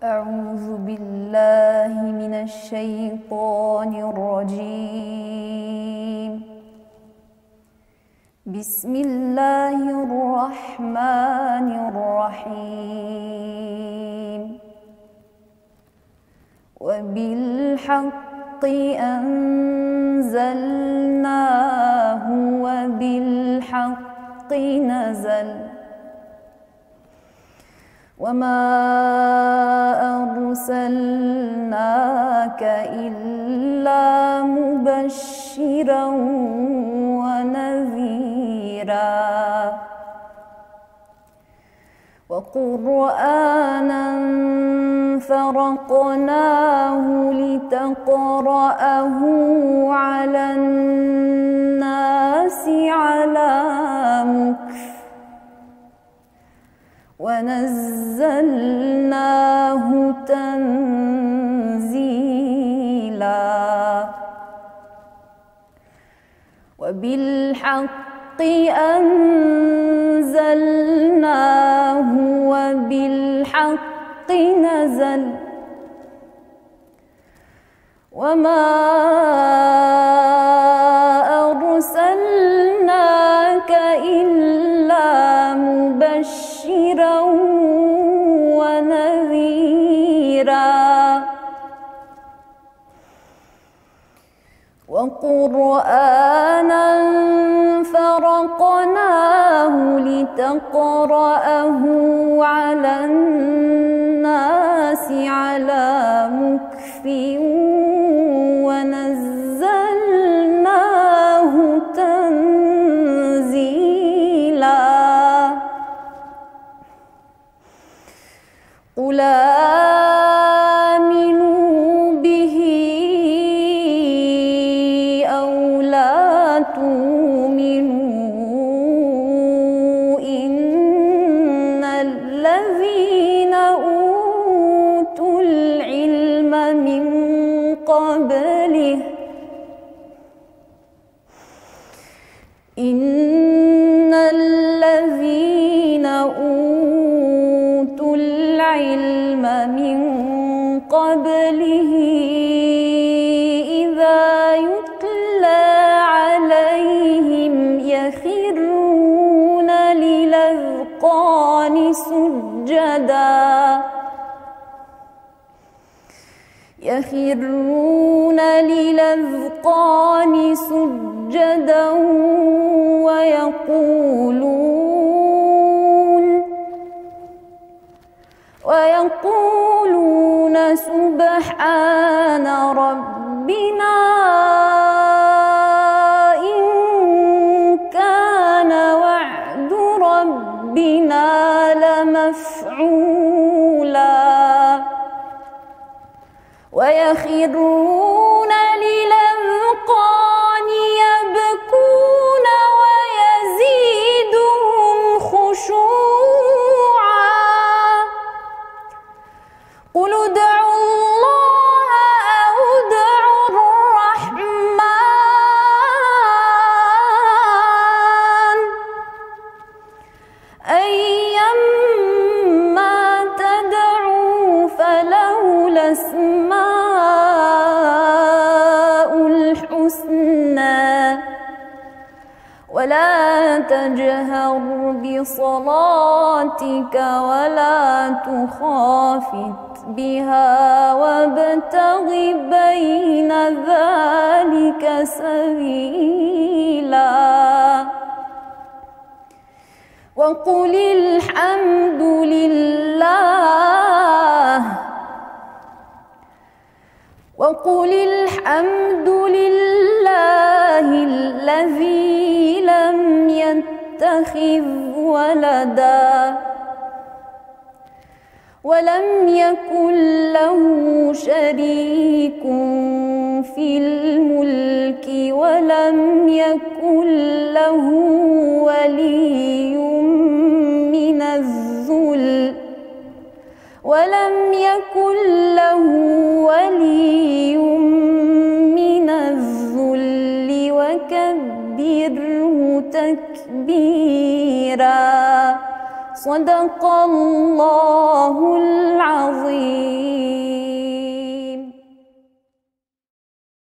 أعوذ بالله من الشيطان الرجيم. بسم الله الرحمن الرحيم. وبالحق أنزلناه وبالحق نزل وما أرسلناك إلا مبشرا ونذيرا وقرآنا فرقناه لتقرأه على الناس على مكث ونزلناه تنزيلا. وبالحق أنزلناه وبالحق نزل وما أرسلناك إلا مبشرا ونذيرا وقرآنا فرقناه لتقرأه على الناس على مكث ونزلناه تنزيلا. قل آمنوا به أو لا تؤمنوا إن الذين أوتوا العلم من قبله إذا يتلى عليهم يخرون للأذقان سجدا ويقولون سبحان ربنا إن كان وعد ربنا لمفعولا. ويخرون للأذقان يبكون ويزيدهم خشوعا. قل ادعوا الله أو ادعوا الرحمن أيما تدعوا فله الأسماء الحسنى. ولا تجهر بصلاتك ولا تخافت بها وابتغ بين ذلك سبيلا. وقل الحمد لله الذي لم يتخذ ولدا ولم يكن له شريك في الملك ولم يكن له ولي من الذل وكبره تكبيرا. صدق الله العظيم.